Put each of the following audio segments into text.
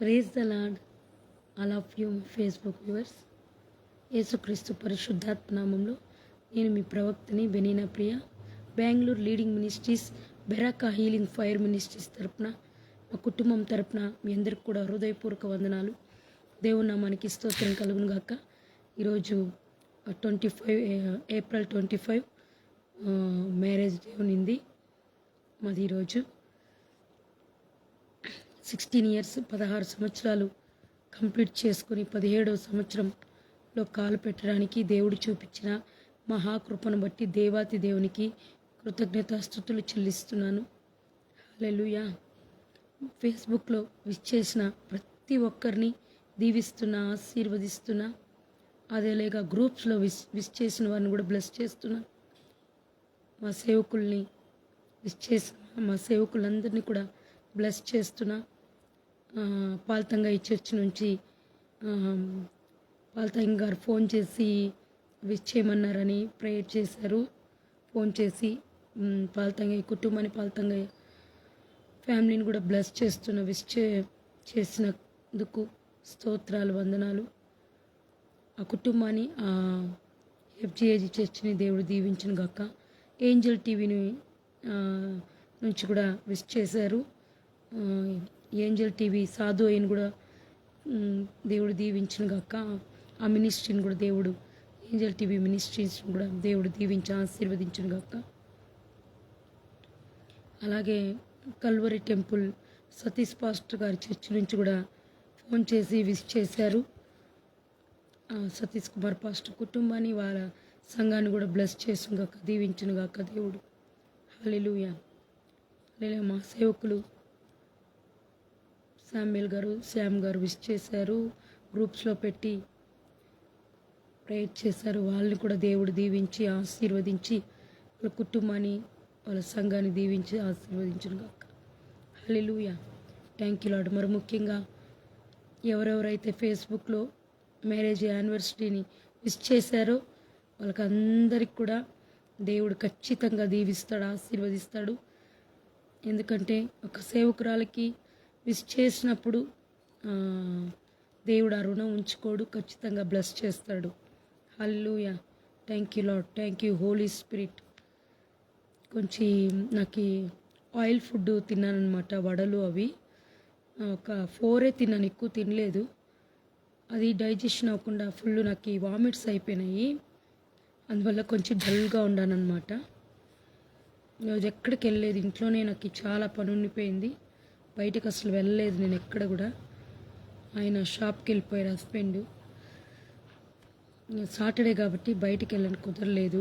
Praise the lord all of you Facebook viewers. Yesukristu పరిశుద్ధాత్మ నామంలో నేను మీ ప్రవక్తని Benina Priya, Bengaluru leading ministries, Beracah healing fire ministries తరపున, మా కుటుంబం తరపున మీ అందరికి కూడా హృదయపూర్వక వందనాలు. దేవుని నామానికి స్తోత్రం కలుగును గాక. ఈరోజు 25 ఏప్రిల్ 25 మ్యారేజ్ డే ఉన్నింది మాది. ఈరోజు 16 ఇయర్స్ 16 సంవత్సరాలు కంప్లీట్ చేసుకుని 17వ సంవత్సరంలో కాలు పెట్టడానికి దేవుడు చూపించిన మహాకృపను బట్టి దేవాతి దేవునికి కృతజ్ఞతాస్తుతులు చెల్లిస్తున్నాను. హల్లెలూయా. ఫేస్బుక్లో విష్ చేసిన ప్రతి ఒక్కరిని దీవిస్తున్నా, ఆశీర్వదిస్తున్నా. అదేలేగా గ్రూప్స్లో విష్ చేసిన వారిని కూడా బ్లెస్ చేస్తున్నా. మా సేవకుల్ని విష్ చేసిన మా సేవకులందరినీ కూడా బ్లెస్ చేస్తున్నా. పాల్తంగయ్య చర్చ్ నుంచి పాల్తంగ గారు ఫోన్ చేసి విష్ చేయమన్నారని ప్రేయర్ చేశారు. ఫోన్ చేసి పాల్తంగయ్య కుటుంబాన్ని, పాల్తంగయ్య ఫ్యామిలీని కూడా బ్లెస్ చేస్తున్న. విష్ చేసినందుకు స్తోత్రాలు, వందనాలు. ఆ కుటుంబాన్ని, ఆ ఎఫ్జిఏజీ చర్చ్ని దేవుడు దీవించిన గాక. ఏంజల్ టీవీని నుంచి కూడా విష్ చేశారు. ఏంజల్ టీవీ సాధు అయిన కూడా దేవుడు దీవించిన గాక. ఆ మినిస్ట్రీని కూడా దేవుడు, ఏంజల్ టీవీ మినిస్ట్రీస్ కూడా దేవుడు దీవించి ఆశీర్వదించిన గాక. అలాగే కల్వరి టెంపుల్ సతీష్ పాస్టర్ గారి చర్చ్ నుంచి కూడా ఫోన్ చేసి విష్ చేశారు. సతీష్ కుమార్ పాస్టర్ కుటుంబాన్ని, వాళ్ళ సంఘాన్ని కూడా బ్లెస్ చేసిన గాక, దీవించిన గాక దేవుడు. హల్లెలూయా. హల్లెలూయా. మా సేవకులు శ్యామ్ గారు విష్ చేశారు. గ్రూప్స్లో పెట్టి ప్రేయర్ చేశారు. వాళ్ళని కూడా దేవుడు దీవించి ఆశీర్వదించి వాళ్ళ కుటుంబాన్ని, వాళ్ళ సంఘాన్ని దీవించి ఆశీర్వదించిన గాక. హల్లెలూయా. Thank you lord. మరి ముఖ్యంగా ఎవరెవరైతే ఫేస్బుక్లో మ్యారేజ్ యానివర్సరీని విష్ చేశారో వాళ్ళకందరికి కూడా దేవుడు ఖచ్చితంగా దీవిస్తాడు, ఆశీర్వదిస్తాడు. ఎందుకంటే ఒక సేవకురాలకి విష్ చేసినప్పుడు దేవుడు ఆ రుణం ఉంచుకోడు, ఖచ్చితంగా బ్లెస్ చేస్తాడు. Hallelujah. Thank you lord. Thank you holy spirit. కొంచెం నాకు ఆయిల్ ఫుడ్ తిన్నానమాట, వడలు అవి ఒక 4 తిన్నాను, ఎక్కువ తినలేదు. అది డైజెషన్ అవ్వకుండా ఫుల్ నాకు వామిట్స్ అయిపోయినాయి. అందువల్ల కొంచెం డల్గా ఉన్నానమాట. ఈరోజు ఎక్కడికి వెళ్ళలేదు, ఇంట్లోనే నాకు చాలా పని ఉండిపోయింది. బయటకు అసలు వెళ్ళలేదు నేను ఎక్కడ కూడా. ఆయన షాప్కి వెళ్ళిపోయారు హస్బెండ్. సాటర్డే కాబట్టి బయటికి వెళ్ళని కుదరలేదు.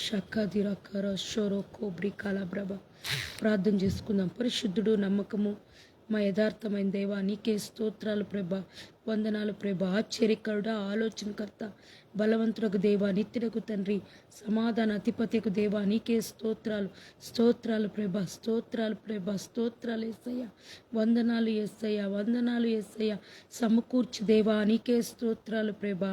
షక్కదిరకర షోరో కోబ్రి కాలాబ్రబ. ప్రార్థన చేసుకుందాం. పరిశుద్ధుడు, నమ్మకము, మా యథార్థమైన దేవా నీకే స్తోత్రాలు ప్రభా, వందనాలు ప్రభా. ఆశ్చర్యకరుడా, ఆలోచనకర్త, బలవంతులకు దేవా, నిత్యులకు తండ్రి, సమాధాన అధిపతికు దేవా నీకే స్తోత్రాలు, స్తోత్రాలు ప్రభా, స్తోత్రాలు ప్రభా, స్తోత్రాలు యేసయ్య. వందనాలు యేసయ్య, వందనాలు యేసయ్య. సమకూర్చి దేవా నీకే స్తోత్రాలు ప్రభా.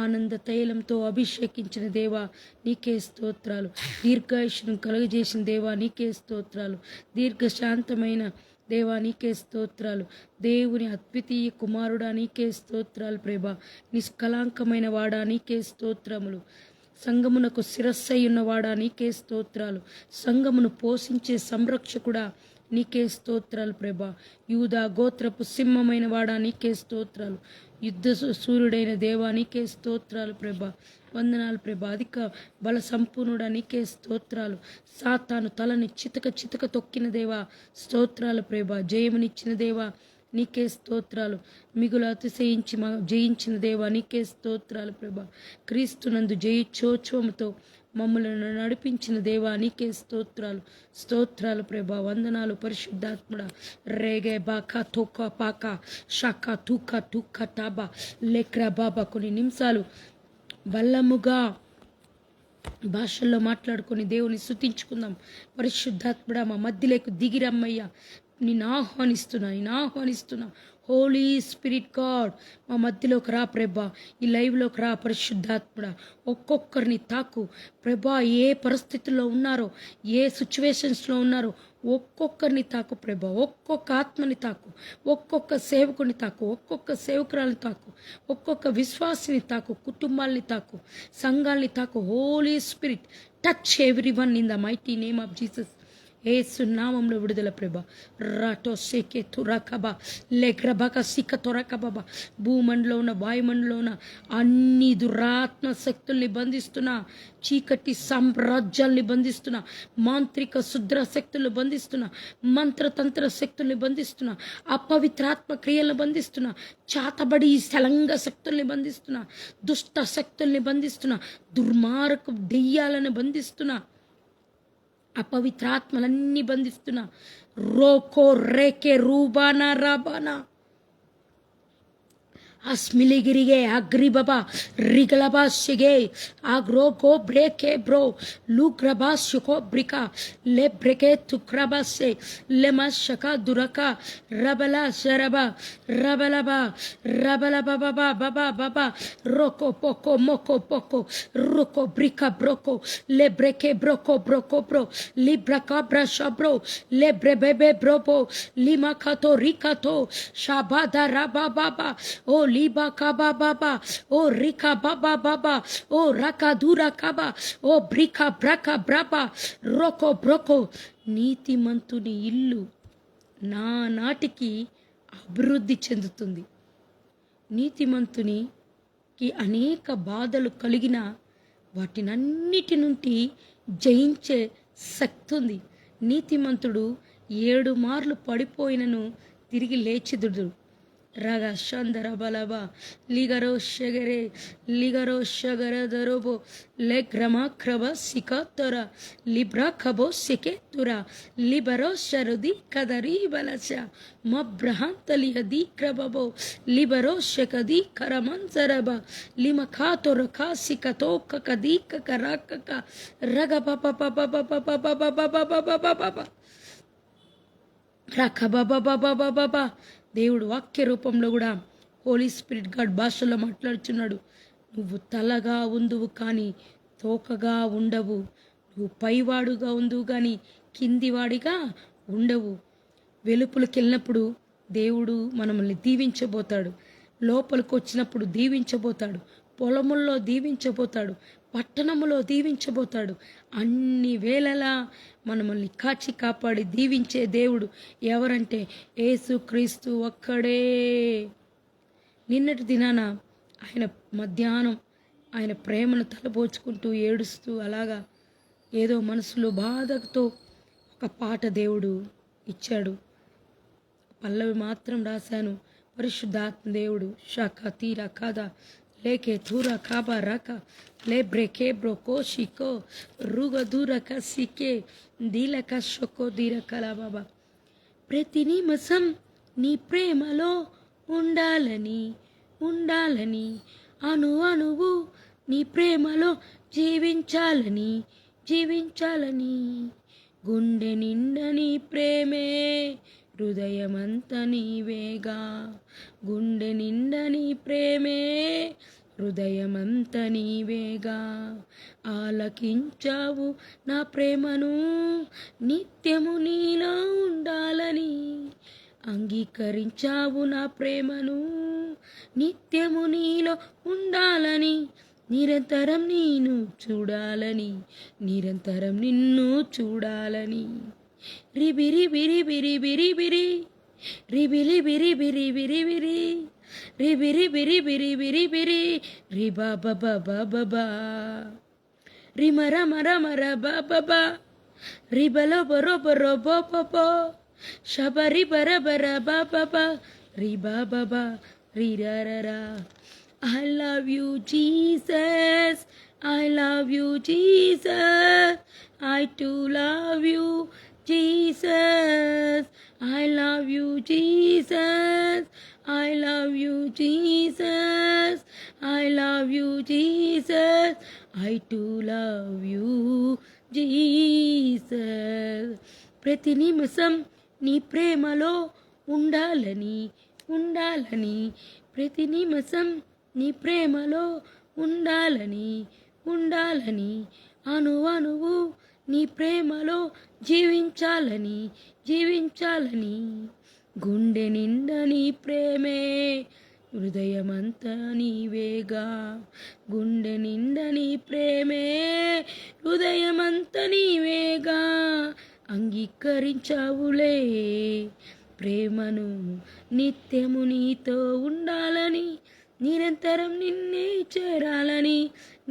ఆనంద తైలంతో అభిషేకించిన దేవా నీకే స్తోత్రాలు. దీర్ఘాయుష్ను కలుగజేసిన దేవా నీకే స్తోత్రాలు. దీర్ఘశాంతమైన దేవా నీకే స్తోత్రాలు. దేవుని అద్వితీయ కుమారుడా నీకే స్తోత్రాలు ప్రభా. నిష్కలాంకమైన వాడా నీకే స్తోత్రములు. సంఘమునకు శిరస్సై ఉన్నవాడా నీకే స్తోత్రాలు. సంఘమును పోషించే సంరక్షకుడా నీకే స్తోత్రాలు ప్రభా. యూదా గోత్రపు సింహమైన వాడా నీకే స్తోత్రాలు. యుద్ధ సూర్యుడైన దేవా నీకే స్తోత్రాలు ప్రభా, వందనాలు ప్రభా. అధిక బల సంపూర్ణుడా నీకే స్తోత్రాలు. సాతాను తలని చితక తొక్కిన దేవా స్తోత్రాలు ప్రభా. జయమునిచ్చిన దేవా నీకే స్తోత్రాలు. మిగులు అతిశయించి జయించిన దేవా నీకే స్తోత్రాలు ప్రభా. క్రీస్తునందు జయించోత్సవముతో మమ్మలను నడిపించిన దేవా నీకే స్తోత్రాలు, స్తోత్రాలు ప్రభా. వందనాలు పరిశుద్ధాత్ముడా. రేగే బాకా తోక పాక షాకా తూక తుక్క టాబా లేక్రా బాబా. కొన్ని నిమిషాలు బల్లముగా భాషల్లో మాట్లాడుకొని దేవుని స్తుతించుకుందాం. పరిశుద్ధాత్ముడా మా మధ్యలోకి దిగిరమ్మయ్యా. నిన్ను ఆహ్వానిస్తున్నా హోలీ స్పిరిట్ గాడ్ మా మధ్యలోకి రా ప్రభా, ఈ లైవ్లోకి రా పరిశుద్ధాత్ముడా, ఒక్కొక్కరిని తాకు ప్రభా. ఏ పరిస్థితుల్లో ఉన్నారో, ఏ సిచ్యువేషన్స్లో ఉన్నారో ఒక్కొక్కరిని తాకు ప్రభా. ఒక్కొక్క ఆత్మని తాకు, ఒక్కొక్క సేవకుని తాకు, ఒక్కొక్క సేవకురాలని తాకు, ఒక్కొక్క విశ్వాసిని తాకు, కుటుంబాల్ని తాకు, సంఘాల్ని తాకు. Holy spirit touch every one in the mighty name of Jesus. Yesu నామంలో విడుదల ప్రభా. రాటో సేకే తురకబా లేగ్రబక సిక్క తొరకబాబా. భూమండలో ఉన్న వాయుమండలో ఉన్న అన్ని దురాత్మ శక్తుల్ని బంధిస్తున్నా, చీకటి సామ్రాజ్యాల్ని బంధిస్తున్నా, మాంత్రిక శుద్ర శక్తుల్ని బంధిస్తున్నా, మంత్రతంత్ర శక్తుల్ని బంధిస్తున్నా, అపవిత్రాత్మ క్రియలను బంధిస్తున్నా, చాతబడి స్థలంగ శక్తుల్ని బంధిస్తున్నా, దుష్ట శక్తుల్ని బంధిస్తున్నా, దుర్మార్గ దెయ్యాలను బంధిస్తున్నా, అపవిత్రాత్మలన్నీ బంధిస్తున్నా. రోకో రేకే రూబానా రాబానా అస్మిలిగిరిగే అగ్రిబబా రిగలబా సిగే ఆగ్రోకో బ్రేకే బ్రో లూగ్రబా షుకో బ్రికా లే బ్రేకే తుక్రబాసే లెమ షక దురక రబల శరబ రబలబా రబలబబా బాబా బాబా రోకో పోకో మోకో పోకో రుకో బ్రికా బ్రోకో లే బ్రేకే బ్రోకో బ్రోకో బ్రో లిబ్రకా బ్రష బ్రో లే బ్రెబెబే బ్రోబో లిమకాతో రికాతో షాబాదా రబా బాబా ఓ లీబా కాబా బాబా ఓ రికా బాబా బాబా ఓ రకా దూరా కాబా ఓ బ్రికా బ్రకా బ్రాబా రోకో బ్రోకో. నీతిమంతుని ఇల్లు నా నాటికి అభివృద్ధి చెందుతుంది. నీతిమంతునికి అనేక బాధలు కలిగిన వాటినన్నిటి నుండి జయించే శక్తి ఉంది. నీతిమంతుడు 7 మార్లు పడిపోయినను తిరిగి లేచిదుడు. రగ షందర బలబా లిగరో షగరే లిగరో షగర దరోబో లే గ్రమ క్రబ సిక తొర లిబ్రా ఖబో సికే తుర లిబరో షరుది కదరి బలశ మబ్రహంతలి హది క్రబబో లిబరో షకది కరమంజరబ లిమఖా తొరఖా సికతో కకది కకరాకక రగ పప పప పప పప పప పప పప రఖ బబ బబ బబ. దేవుడు వాక్య రూపంలో కూడా హోలీ స్పిరిట్ గాడ్ భాషలో మాట్లాడుచున్నాడు. నువ్వు తలగా ఉందువు కానీ తోకగా ఉండవు, నువ్వు పైవాడుగా ఉందువు కానీ కిందివాడిగా ఉండవు. వెలుపులకు వెళ్ళినప్పుడు దేవుడు మనల్ని దీవించబోతాడు, లోపలికి వచ్చినప్పుడు దీవించబోతాడు, పొలముల్లో దీవించబోతాడు, పట్టణములో దీవించబోతాడు. అన్ని వేళలా మనల్ని కాచి కాపాడి దీవించే దేవుడు ఎవరంటే యేసుక్రీస్తు ఒక్కడే. నిన్నటి దినాన ఆయన మధ్యాహ్నం ఆయన ప్రేమను తలపోచుకుంటూ ఏడుస్తూ అలాగా ఏదో మనసులో బాధతో ఒక పాట దేవుడు ఇచ్చాడు. పల్లవి మాత్రం రాశాను. పరిశుద్ధాత్మ దేవుడు షాఖ తీర కాదా లేకే థూర కాబా రాక లే బ్రేకే బ్రోకో షికో రుగ దూరక సికే దీలక షొకో దీరకలా బాబా. ప్రతి నిమిషం నీ ప్రేమలో ఉండాలని ఉండాలని అణు అణువు నీ ప్రేమలో జీవించాలని జీవించాలని గుండె నిండా నీ ప్రేమే హృదయమంత నీవేగా గుండె నిండా నీ ప్రేమే హృదయమంత నీవేగా ఆలకించావు నా ప్రేమను నిత్యము నీలో ఉండాలని అంగీకరించావు నా ప్రేమను నిత్యము నీలో ఉండాలని నిరంతరం నేను చూడాలని నిరంతరం నిన్ను చూడాలని రిబిరి బిరి బిరి బిరి బిరి రిబిలి బిరి బిరి బిరి బిరి రిబిరి బిరి బిరి బిరి బిరి రిబా బాబా బాబా రిమర మర మర బాబా రిబలో బరో బరో బో శబరి బర బర బాబా రిబా బాబా రిరరా. I love you Jesus, I love you Jesus, I too love you Jesus, I love you Jesus, I love you Jesus, I love you Jesus, I too love you Jesus. ప్రతి నిమిషం నీ ప్రేమలో ఉండాలని ఉండాలని, ప్రతి నిమిషం నీ ప్రేమలో ఉండాలని, ఉండాలని, అణువణువు నీ ప్రేమలో జీవించాలని, జీవించాలని. గుండె నిండా నీ ప్రేమే, హృదయమంతా నీవేగా. గుండె నిండా నీ ప్రేమే, హృదయమంతా నీవేగా. అంగీకరించావులే ప్రేమను, నిత్యము నీతో ఉండాలని, నిరంతరం నిన్నే చేరాలని,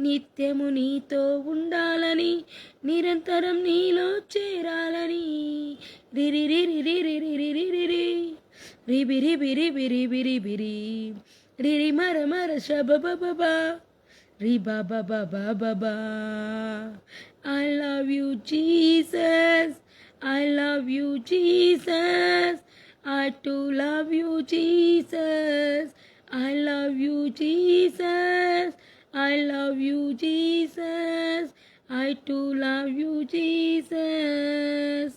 నిత్యము నీతో ఉండాలని, నిరంతరం నీలో చేరాలని. రిరి రిరి రిరి రిరి రిరి రి రిబి రిబి రిబి రిబి రిబి రి రిరి మర మర శబ బబ రి బబ బబ బబ. I love you Jesus, I love you Jesus, I too love you Jesus, I love you Jesus, I love you Jesus, I too love you Jesus.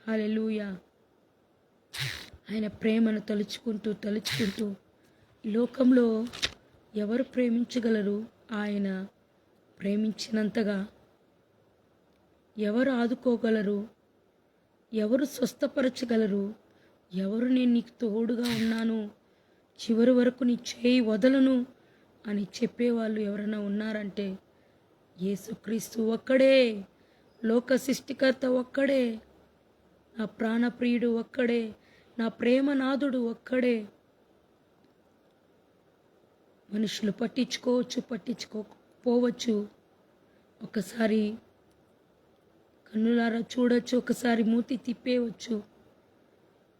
హల్లెలూయా. ఆయన ప్రేమను తలుచుకుంటూ తలుచుకుంటూ లోకంలో ఎవరు ప్రేమించగలరు? ఆయన ప్రేమించినంతగా ఎవరు ఆదుకోగలరు? ఎవరు స్వస్థపరచగలరు? ఎవరు నేను నీకు తోడుగా ఉన్నాను, చివరి వరకు నీ చేయి వదలను అని చెప్పేవాళ్ళు ఎవరైనా ఉన్నారంటే యేసుక్రీస్తు ఒక్కడే. లోక సృష్టికర్త ఒక్కడే. నా ప్రాణప్రియుడు ఒక్కడే. నా ప్రేమనాథుడు ఒక్కడే. మనుషులు పట్టించుకోవచ్చు, పట్టించుకోకపోవచ్చు. ఒకసారి కన్నులారా చూడొచ్చు, ఒకసారి మూతి తిప్పేయవచ్చు,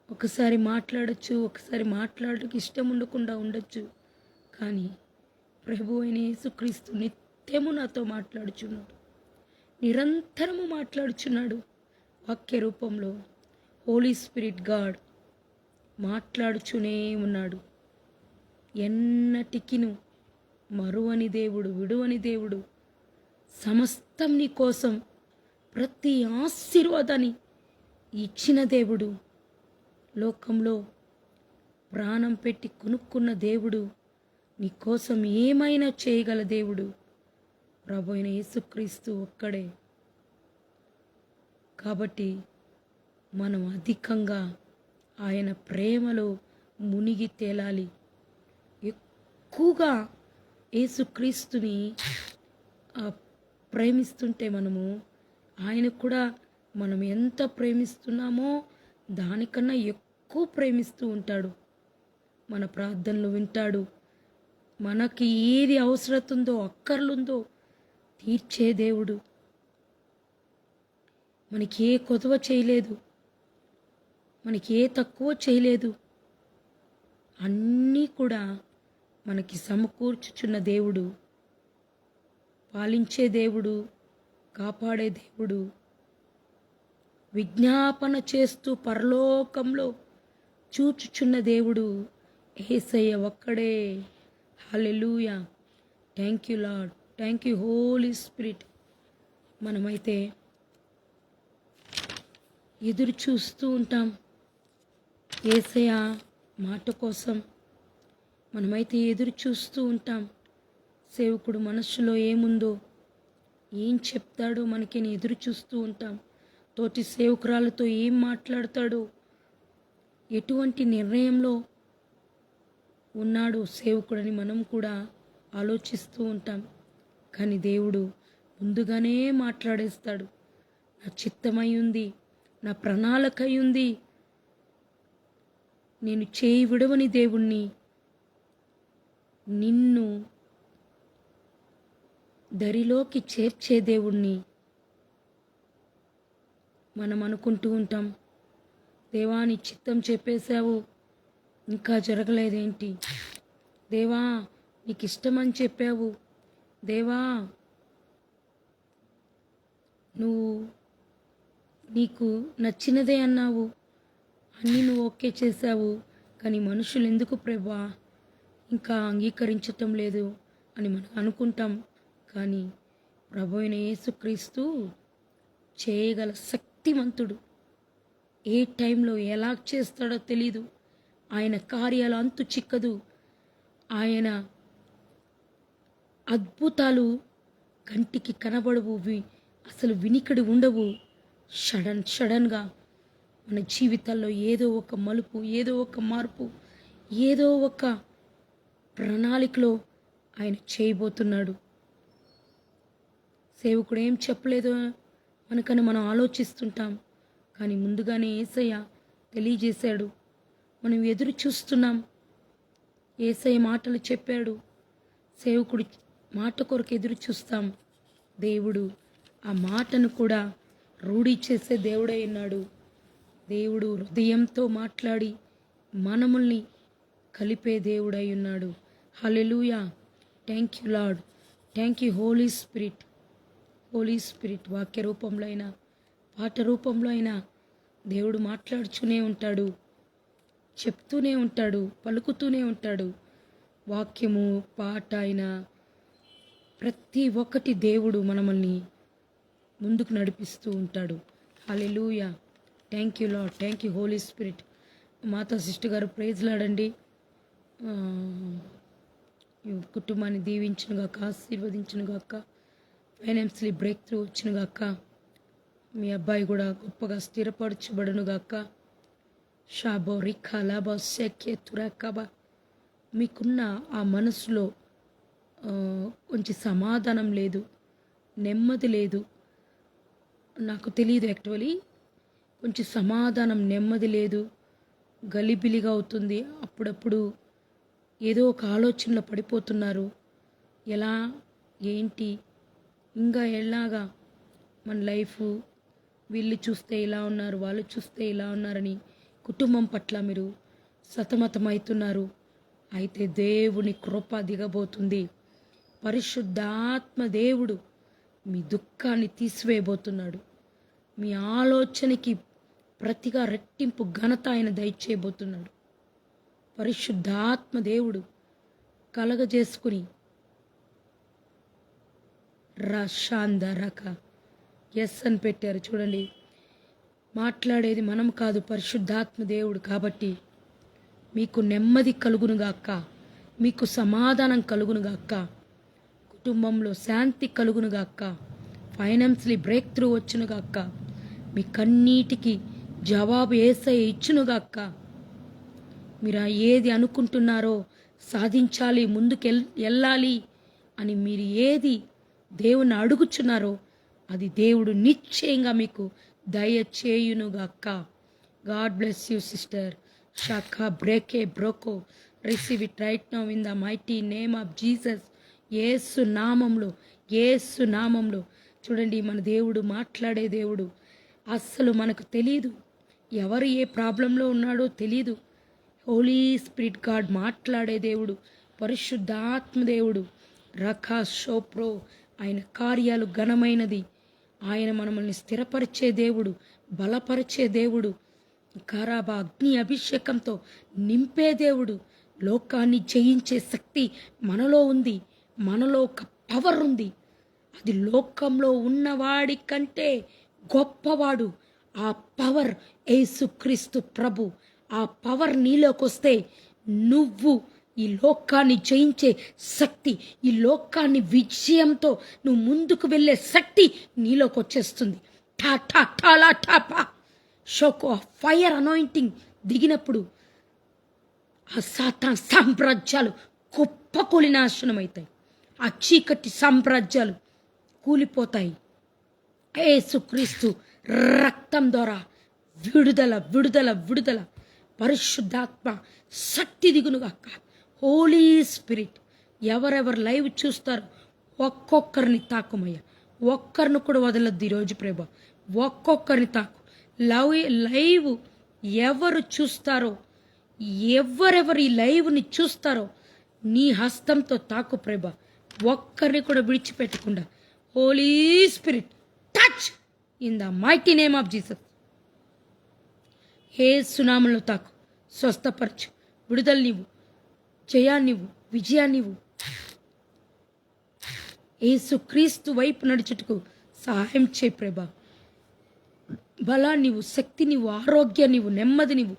ఒకసారి మాట్లాడచ్చు, ఒకసారి మాట్లాడడానికి ఇష్టం ఉండకుండా ఉండొచ్చు. కానీ ప్రభు అయిన యేసుక్రీస్తు నిత్యము నాతో మాట్లాడుచున్నాడు, నిరంతరము మాట్లాడుచున్నాడు. వాక్య రూపంలో హోలీ స్పిరిట్ గాడ్ మాట్లాడుచునే ఉన్నాడు. ఎన్నటికిను మరువని దేవుడు, విడువని దేవుడు, సమస్తం నీ కోసం ప్రతి ఆశీర్వాదాన్ని ఇచ్చిన దేవుడు, లోకంలో ప్రాణం పెట్టి కొనుక్కున్న దేవుడు, నీ కోసం ఏమైనా చేయగల దేవుడు ప్రభు అయిన యేసుక్రీస్తు ఒక్కడే. కాబట్టి మనం అధికంగా ఆయన ప్రేమలో మునిగి తేలాలి. ఎక్కువగా యేసుక్రీస్తుని ప్రేమిస్తుంటే మనము ఆయన కూడా మనం ఎంత ప్రేమిస్తున్నామో దానికన్నా ఎక్కువ ప్రేమిస్తూ ఉంటాడు. మన ప్రార్థనలు వింటాడు. మనకి ఏది అవసరత ఉందో, అక్కర్లుందో తీర్చే దేవుడు. మనకి ఏ కొదవ చేయలేదు, మనకి ఏ తక్కువ చేయలేదు. అన్నీ కూడా మనకి సమకూర్చుచున్న దేవుడు, పాలించే దేవుడు, కాపాడే దేవుడు, విజ్ఞాపన చేస్తూ పరలోకంలో చూచుచున్న దేవుడు యేసయ్య ఒక్కడే. Hallelujah. Thank you lord, thank you holy spirit. మనమైతే ఎదురు చూస్తూ ఉంటాం యేసయ్య మాట కోసం. మనమైతే ఎదురు చూస్తూ ఉంటాం. సేవకుడు మనస్సులో ఏముందో, ఏం చెప్తాడో మనకి ఎదురు చూస్తూ ఉంటాం. తోటి సేవకురాలతో ఏం మాట్లాడతాడో, ఎటువంటి నిర్ణయంలో ఉన్నాడు సేవకుడని మనం కూడా ఆలోచిస్తూ ఉంటాం. కానీ దేవుడు ముందుగానే మాట్లాడేస్తాడు. నా చిత్తమై ఉంది, నా ప్రణాళికై ఉంది, నేను చేయి విడవని దేవుణ్ణి, నిన్ను దరిలోకి చేర్చే దేవుణ్ణి మనం అనుకుంటూ ఉంటాం. దేవా నీ చిత్తం చెప్పేశావు, ఇంకా జరగలేదేంటి? దేవా నీకు ఇష్టమని చెప్పావు, దేవా నువ్వు నీకు నచ్చినదే అన్నావు, అన్నీ నువ్వు ఓకే చేశావు, కానీ మనుషులు ఎందుకు ప్రభా ఇంకా అంగీకరించటం లేదు అని మనం అనుకుంటాం. కానీ ప్రభు అయిన యేసుక్రీస్తు చేయగల శక్తిమంతుడు. ఏ టైంలో ఎలా చేస్తాడో తెలీదు. ఆయన కార్యాలు అంతు చిక్కదు. ఆయన అద్భుతాలు కంటికి కనబడవు, అసలు వినికిడి ఉండవు. సడన్గా మన జీవితాల్లో ఏదో ఒక మలుపు, ఏదో ఒక మార్పు, ఏదో ఒక ప్రణాళికలో ఆయన చేయబోతున్నాడు. సేవకుడు ఏం చెప్పలేదో మనకని మనం ఆలోచిస్తుంటాం, కానీ ముందుగానే యేసయ్య తెలియజేశాడు. మనం ఎదురు చూస్తున్నాం. యేసయ్య మాటలు చెప్పాడు, సేవకుడు మాట కొరకు ఎదురు చూస్తాం. దేవుడు ఆ మాటను కూడా రూఢి చేసే దేవుడై ఉన్నాడు. దేవుడు హృదయంతో మాట్లాడి మనముల్ని కలిపే దేవుడై ఉన్నాడు. Hallelujah. Thank you lord. Thank you holy spirit. Holy spirit వాక్య రూపంలో అయినా, పాట రూపంలో అయినా దేవుడు మాట్లాడుతూనే ఉంటాడు, చెప్తూనే ఉంటాడు, పలుకుతూనే ఉంటాడు. వాక్యము, పాట అయినా ప్రతి ఒక్కటి దేవుడు మనల్ని ముందుకు నడిపిస్తూ ఉంటాడు. Hallelujah. Thank you lord. Thank you holy spirit. మాతా సిస్టర్ గారు ప్రైజ్ లాడండి. కుటుంబాన్ని దీవించునుగాక, ఆశీర్వదించునుగాక, ఫైనాన్షియలీ బ్రేక్ త్రూ వచ్చినగాక, మీ అబ్బాయి కూడా గొప్పగా స్థిరపరచబడునుగాక. షాబో రిఖా లాబో సెక్కే తురాకాబా. మీకున్న ఆ మనసులో కొంచెం సమాధానం లేదు, నెమ్మది లేదు. నాకు తెలియదు, యాక్చువల్లీ కొంచెం సమాధానం, నెమ్మది లేదు, గలిబిలిగా అవుతుంది. అప్పుడప్పుడు ఏదో ఒక ఆలోచనలో పడిపోతున్నారు. ఎలా, ఏంటి, ఇంకా ఎలాగా మన లైఫ్, వీళ్ళు చూస్తే ఇలా ఉన్నారు, వాళ్ళు చూస్తే ఇలా ఉన్నారని కుటుంబం పట్ల మీరు సతమతమవుతున్నారు. అయితే దేవుని కృప దిగబోతుంది. పరిశుద్ధాత్మ దేవుడు మీ దుఃఖాన్ని తీసివేయబోతున్నాడు. మీ ఆలోచనకి ప్రతిగా రెట్టింపు ఘనత ఆయన దయచేయబోతున్నాడు. పరిశుద్ధాత్మ దేవుడు కలగజేసుకుని రషాందరక ఎస్ అని పెట్టారు చూడండి. మాట్లాడేది మనం కాదు, పరిశుద్ధాత్మ దేవుడు. కాబట్టి మీకు నెమ్మది కలుగునుగాక, మీకు సమాధానం కలుగునుగాక, కుటుంబంలో శాంతి కలుగునుగాక, ఫైనాన్షియలీ బ్రేక్ త్రూ వచ్చునుగాక, మీ కన్నీటికి జవాబు యేసయ్య ఇచ్చునుగాక. మీరు ఏది అనుకుంటున్నారో సాధించాలి, ముందుకు వెళ్ళాలి అని మీరు ఏది దేవుని అడుగుచున్నారో అది దేవుడు నిశ్చయంగా మీకు దయచేయునుగాక. God bless you sister. షాఖా బ్రేకే బ్రోకో receive it right now in the mighty name of Jesus. Yesu నామంలో, యేసు నామంలో. చూడండి, మన దేవుడు మాట్లాడే దేవుడు. అస్సలు మనకు తెలీదు ఎవరు ఏ ప్రాబ్లంలో ఉన్నాడో తెలీదు. హోలీ స్పిరిట్ గాడ్ మాట్లాడే దేవుడు, పరిశుద్ధాత్మ దేవుడు. రఖా షోప్రో, ఆయన కార్యాలు ఘనమైనది. ఆయన మనల్ని స్థిరపరిచే దేవుడు, బలపరిచే దేవుడు, కారాబా అగ్ని అభిషేకంతో నింపే దేవుడు. లోకాన్ని జయించే శక్తి మనలో ఉంది. మనలో ఒక పవర్ ఉంది. అది లోకంలో ఉన్నవాడి కంటే గొప్పవాడు. ఆ పవర్ యేసుక్రీస్తు ప్రభు. ఆ పవర్ నీలోకి వస్తే నువ్వు ఈ లోకాన్ని జయించే శక్తి, ఈ లోకాన్ని విజయంతో నువ్వు ముందుకు వెళ్ళే శక్తి నీలోకి వచ్చేస్తుంది. టా టా టాలా టాపా షోకో ఫైర్ అనాయింటింగ్ దిగినప్పుడు ఆ సాతాన్ సామ్రాజ్యాలు కుప్పకూలి నాశనం అవుతాయి. ఆ చీకటి సామ్రాజ్యాలు కూలిపోతాయి. యేసుక్రీస్తు రక్తం ద్వారా విడుదల విడుదల విడుదల. పరిశుద్ధాత్మ శక్తి దిగునుగాక. హోలీ స్పిరిట్ ఎవరెవరు లైవ్ చూస్తారో ఒక్కొక్కరిని తాకుమయ్యా. ఒక్కరిని కూడా వదలద్దు ఈరోజు ప్రభా. ఒక్కొక్కరిని తాకు. లైవ్ ఎవరు చూస్తారో, ఎవరెవరు ఈ లైవ్ని చూస్తారో నీ హస్తంతో తాకు ప్రభా. ఒక్కరిని కూడా విడిచిపెట్టకుండా. Holy spirit touch in the mighty name of Jesus. Yesu నామములో తాకు, స్వస్థపరచు, విడుదల నీవు, జయాన్నివు, విజయాన్నివు. యేసుక్రీస్తు వైపు నడుచుటకు సహాయం చేయి ప్రభా. బలాన్నివు, శక్తినివు, ఆరోగ్యాన్నివు, నెమ్మదినివు,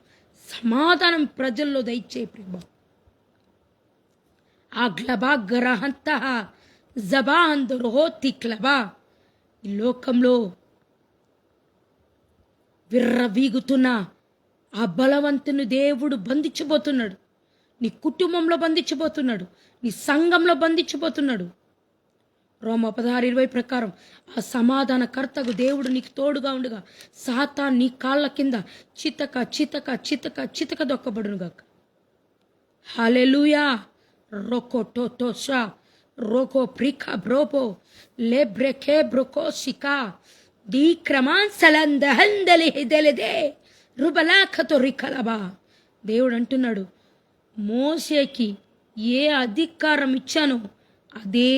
సమాధానం ప్రజల్లో దయచేయి ప్రభా. ఆగ్లబా గ్రహంత జబాందురో తిక్లబా. ఈ లోకంలో విర్రవీగుతున్న ఆ బలవంతుని దేవుడు బంధించబోతున్నాడు. నీ కుటుంబంలో బంధించబోతున్నాడు, నీ సంఘంలో బంధించబోతున్నాడు. రోమ 16:20 ప్రకారం ఆ సమాధానకర్తకు దేవుడు నీకు తోడుగా ఉండగా సాతాను నీ కాళ్ళ కింద చితక చితక చితక చితక దొక్కబడునుగాక. హల్లెలూయా. రోకో టోటోషా రోకో ప్రికా బ్రోపో లేబ్రెకే బ్రోకో షికా దీ క్రమాన్ సలందహందలి హిదెలదే రుబలాఖతో రికలబా. దేవుడు అంటున్నాడు, మోషేకి ఏ అధికారం ఇచ్చానో అదే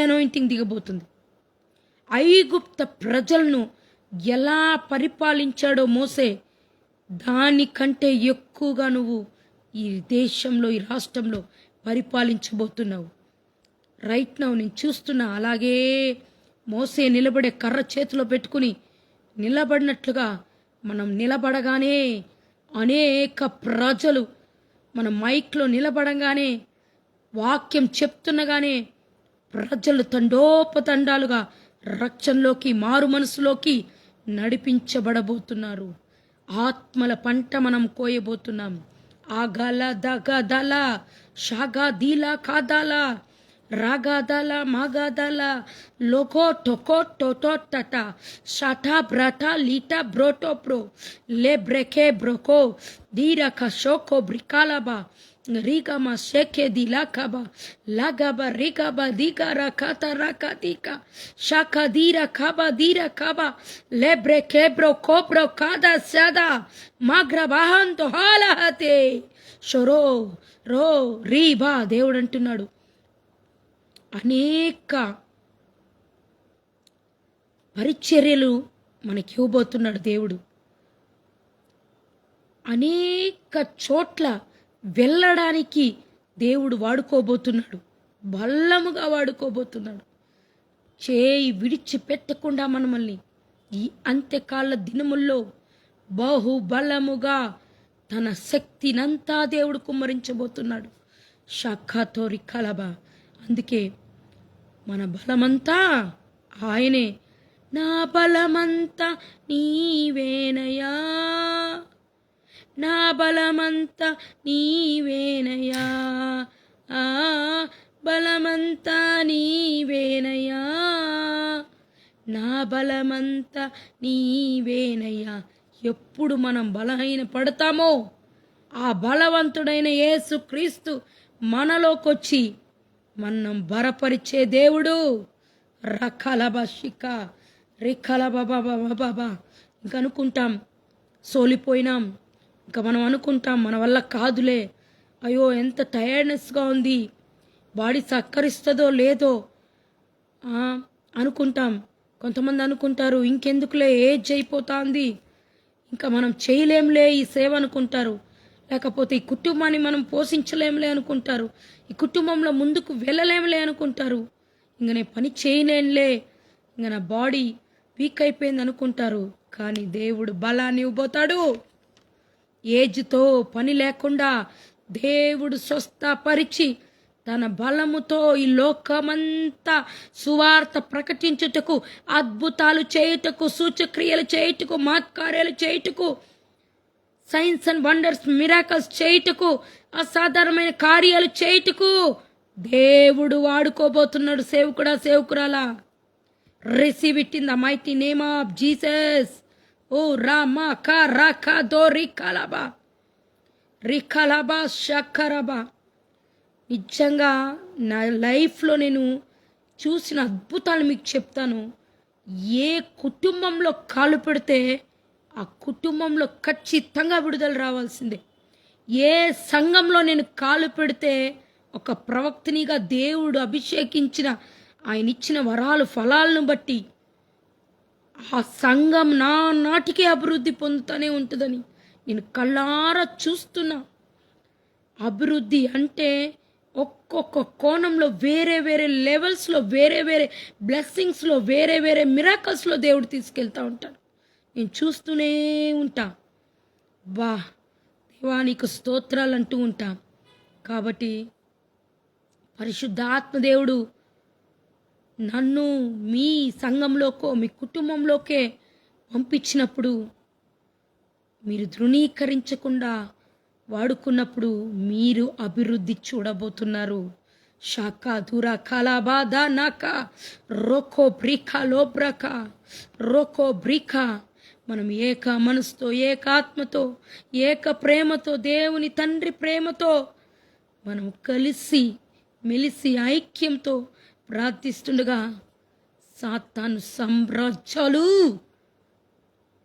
అనాయింటింగ్ దిగబోతుంది. ఐగుప్త ప్రజలను ఎలా పరిపాలించాడో మోసే, దానికంటే ఎక్కువగా నువ్వు ఈ దేశంలో, ఈ రాష్ట్రంలో పరిపాలించబోతున్నావు. రైట్ నౌ నేను చూస్తున్నా. అలాగే మోసే నిలబడే కర్ర చేతిలో పెట్టుకుని నిలబడినట్లుగా మనం నిలబడగానే అనేక ప్రజలు మన మైక్లో నిలబడగానే, వాక్యం చెప్తున్నగానే ప్రజలు తండోపతండాలుగా రక్షణలోకి, మారు మనసులోకి నడిపించబడబోతున్నారు. ఆత్మల పంట మనం కోయబోతున్నాం. ఆగల దగదల షాగాదీల కాదాల రాగాదల మాగాదల లోకో టొకో టొటోటట షాటా బ్రాటా లీటా బ్రోటో బ్రో లే బ్రెకే బ్రోకో దీరక షోకో బ్రికాలబా రీగమ షేకే దిలాకబా లాగబా రీగబా దిగారా కాతా రాకా దీకా షాకా దీరా కాబా దీరా కాబా లే బ్రెకే బ్రో కోబ్రో కాదా సాదా మాగ్రా బాహాంతో హాలహతే షొరో రో రీబా. దేవుడు అంటున్నాడు, అనేక పరిచర్యలు మనకి ఇవ్వబోతున్నాడు దేవుడు. అనేక చోట్ల వెళ్ళడానికి దేవుడు వాడుకోబోతున్నాడు, బల్లముగా వాడుకోబోతున్నాడు. చేయి విడిచిపెట్టకుండా మనల్ని ఈ అంత్యకాల దినముల్లో బహుబలముగా తన శక్తినంతా దేవుడు కుమ్మరించబోతున్నాడు. షాఖాతో రికలబా. అందుకే మన బలమంతా ఆయనే. నా బలమంతా నీవేనయా, నా బలమంతా నీవేనయా, ఆ బలమంతా నీవేనయా, నా బలమంతా నీవేనయ్యా. ఎప్పుడు మనం బలహీన పడతామో ఆ బలవంతుడైన యేసు క్రీస్తు మనలోకొచ్చి మనం బలపరిచే దేవుడు. రకలబషిక రికలబాబా. ఇంక అనుకుంటాం సోలిపోయినాం, ఇంకా మనం అనుకుంటాం మన వల్ల కాదులే, అయ్యో ఎంత టైర్డ్నెస్గా ఉంది, బాడీ సహకరిస్తుందో లేదో అనుకుంటాం. కొంతమంది అనుకుంటారు ఇంకెందుకులే, ఏజ్ అయిపోతుంది, ఇంకా మనం చేయలేంలే ఈ సేవ అనుకుంటారు. లేకపోతే ఈ కుటుంబాన్ని మనం పోషించలేంలే అనుకుంటారు, ఈ కుటుంబంలో ముందుకు వెళ్ళలేంలే అనుకుంటారు, ఇంక నేను పని చేయలేనులే, ఇంక నా బాడీ వీక్ అయిపోయింది అనుకుంటారు. కానీ దేవుడు బలాన్ని ఇవ్వబోతాడు. ఏజ్తో పని లేకుండా దేవుడు స్వస్థపరిచి తన బలముతో ఈ లోకమంతా సువార్త ప్రకటించుటకు, అద్భుతాలు చేయుటకు, సూచక్రియలు చేయుటకు, మహత్కార్యాలు చేయుటకు, సైన్స్ అండ్ వండర్స్ మిరాకల్స్ చేయుటకు, అసాధారణమైన కార్యాలు చేయుటకు దేవుడు వాడుకోబోతున్నాడు. సేవకుడా, సేవకురాలా, receive it in the mighty name of Jesus. ఓ రామా కా రాకా దో రికలబా రికలబా షక్కరబా. నిజంగా నా లైఫ్లో నేను చూసిన అద్భుతాలు మీకు చెప్తాను. ఏ కుటుంబంలో కాలు పెడితే ఆ కుటుంబంలో ఖచ్చితంగా విడుదల రావాల్సిందే. ఏ సంఘంలో నేను కాలు పెడితే ఒక ప్రవక్తనిగా దేవుడు అభిషేకించిన ఆయన ఇచ్చిన వరాలు ఫలాలను బట్టి ఆ సంఘం నాటికే అభివృద్ధి పొందుతూనే ఉంటుందని నేను కళ్ళారా చూస్తున్నా. అభివృద్ధి అంటే ఒక్కొక్క కోణంలో వేరే వేరే లెవెల్స్లో, వేరే వేరే బ్లెస్సింగ్స్లో, వేరే వేరే మిరాకల్స్లో దేవుడు తీసుకెళ్తూ ఉంటాడు. నేను చూస్తూనే ఉంటా. దేవా నీకు స్తోత్రాలు అంటూ ఉంటాం. కాబట్టి పరిశుద్ధాత్మదేవుడు నన్ను మీ సంఘంలోకో మీ కుటుంబంలోకే పంపించినప్పుడు మీరు ధృవీకరించకుండా వాడుకున్నప్పుడు మీరు అభివృద్ధి చూడబోతున్నారు. షాకా దూర కలాబాదా నాక రోకో బ్రికా లోబ్రక రోకో బ్రికా. మనం ఏక మనసుతో, ఏక ఆత్మతో, ఏక ప్రేమతో, దేవుని తండ్రి ప్రేమతో మనం కలిసి మెలిసి ఐక్యంతో ప్రార్థిస్తుండగా సాతాను సామ్రాజ్యాలు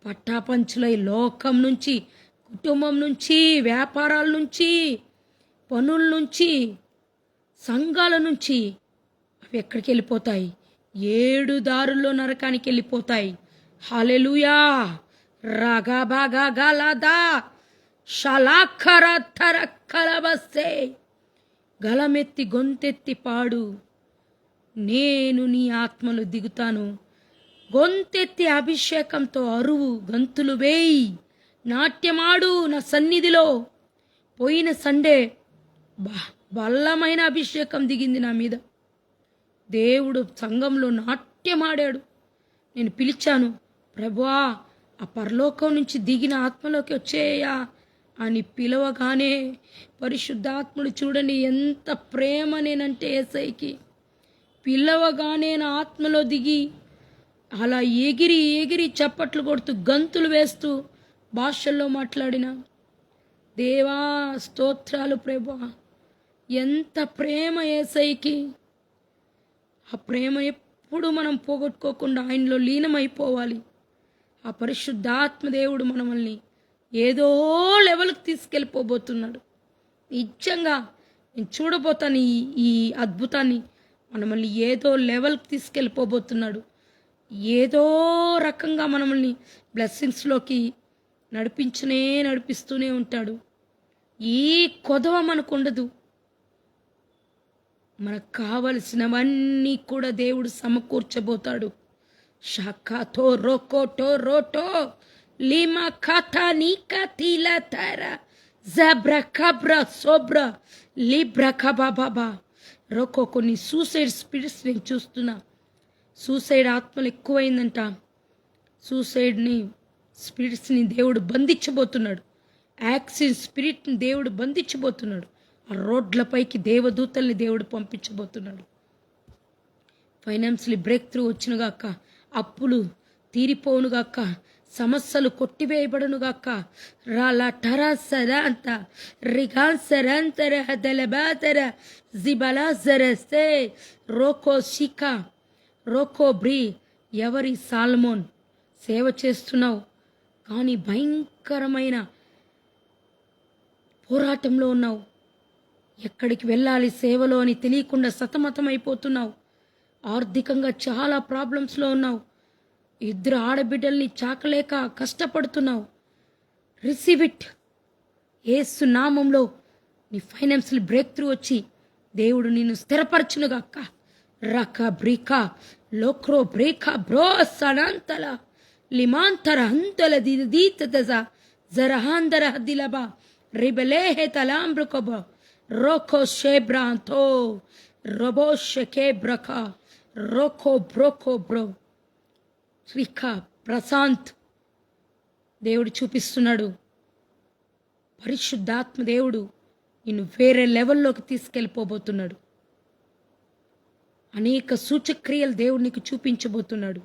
పట్టాపంచులై లోకం నుంచి, కుటుంబం నుంచి, వ్యాపారాల నుంచి, పనుల నుంచి, సంఘాల నుంచి అవి ఎక్కడికి వెళ్ళిపోతాయి? 7 దారుల్లో నరకానికి వెళ్ళిపోతాయి. హల్లెలూయా. రాగాబాగా గాలాదా షలాఖర తరక్కలబసే. గలమెత్తి గొంతెత్తి పాడు, నేను నీ ఆత్మలో దిగుతాను. గొంతెత్తి అభిషేకంతో అరువు, గంతులు వేయి, నాట్యమాడు నా సన్నిధిలో. పోయిన సండే బల్లమైన అభిషేకం దిగింది నా మీద. దేవుడు సంఘంలో నాట్యమాడాడు. నేను పిలిచాను, ప్రభువా ఆ పరలోకం నుంచి దిగిన ఆత్మలోకి వచ్చేయా అని పిలవగానే పరిశుద్ధాత్ముడు చూడండి ఎంత ప్రేమ నేనంటే యేసయ్యకి. పిలవగానే నా ఆత్మలో దిగి అలా ఎగిరి ఎగిరి చప్పట్లు కొడుతూ గంతులు వేస్తూ భాషల్లో మాట్లాడిన దేవా స్తోత్రాలు ప్రభువా. ఎంత ప్రేమ యేసయ్యకి. ఆ ప్రేమ ఎప్పుడు మనం పోగొట్టుకోకుండా ఆయనలో లీనమైపోవాలి. ఆ పరిశుద్ధాత్మ దేవుడు మనల్ని ఏదో లెవెల్కి తీసుకెళ్ళిపోబోతున్నాడు. నిజంగా నేను చూడబోతాను ఈ అద్భుతాన్ని. మనల్ని ఏదో లెవెల్కి తీసుకెళ్ళిపోబోతున్నాడు. ఏదో రకంగా మనల్ని బ్లెస్సింగ్స్లోకి నడిపిస్తూనే ఉంటాడు. ఈ కొదవ మనకు ఉండదు. మనకు కావలసినవన్నీ కూడా దేవుడు సమకూర్చబోతాడు. షాకాతో రోకోటో రోటో లిమా ఖాతా నీకా తీలా తారా జబ్రా కబ్రా సోబ్రా లిబ్రా కబాబాబా రోకో. కొన్ని సూసైడ్ స్పిరిట్స్ నేను చూస్తున్నా. సూసైడ్ ఆత్మలు ఎక్కువైందంట. సూసైడ్ని స్పిరిట్స్ని దేవుడు బంధించబోతున్నాడు. యాక్సిడెంట్ స్పిరిట్ని దేవుడు బంధించబోతున్నాడు. ఆ రోడ్లపైకి దేవదూతల్ని దేవుడు పంపించబోతున్నాడు. ఫైనాన్షియల్ బ్రేక్ త్రూ వచ్చినగాక, అప్పులు తీరిపోనుగాక, సమస్యలు కొట్టివేయబడునుగాక. రాలా టరా సరాంత రిగాన్ సరంతర హదలబాతర జిబలా జరస్తే రోకో షికా రోకో బ్రీ. ఎవరి సాల్మోన్ సేవ చేస్తున్నావు కానీ భయంకరమైన పోరాటంలో ఉన్నావు. ఎక్కడికి వెళ్ళాలి సేవలో అని తెలియకుండా సతమతమైపోతున్నావు. ఆర్థికంగా చాలా ప్రాబ్లమ్స్లో ఉన్నావు. 2 ఆడబిడ్డల్ని చాకలేక కష్టపడుతున్నావు. Receive it. యేసు నామంలో నీ ఫైనాన్షియల్ బ్రేక్ త్రూ వచ్చి దేవుడు నిన్ను స్థిరపరచునుగాక. రక బ్రీకా లోక్రో బ్రేకా బ్రో సనంతల లిమాంతర అంతల దిదీత దజ జరహాందర హదిలబా రిబలేహే తలాంబ్రుకబ రోకో షేబ్రాంతో రోబో షకే బ్రకా రోకో బ్రోకో బ్రో. శ్రీకా ప్రశాంత్ దేవుడు చూపిస్తున్నాడు. పరిశుద్ధాత్మ దేవుడు నిన్ను వేరే లెవెల్లోకి తీసుకెళ్ళిపోబోతున్నాడు. అనేక సూచక్రియలు దేవుడు నీకు చూపించబోతున్నాడు.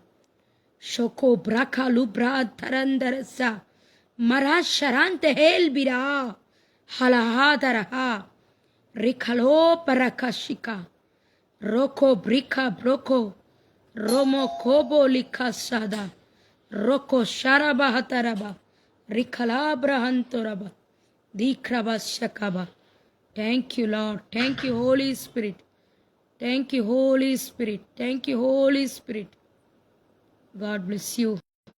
షోకో బ్రాకాలు బ్రా ధరందరస మరా శరాంత హేల్ బిరా హలహాదరహ రిఖలో పరకషిక రోకో బ్రికా బ్రోకో రోమో కోబో లిఖా సాదా రోకో షరబహతరబ రిఖలాబ్రహంతొరబ దీఖ్రబ శకబ. Thank you lord. Thank you holy spirit. Thank you holy spirit. Thank you holy spirit. God bless you.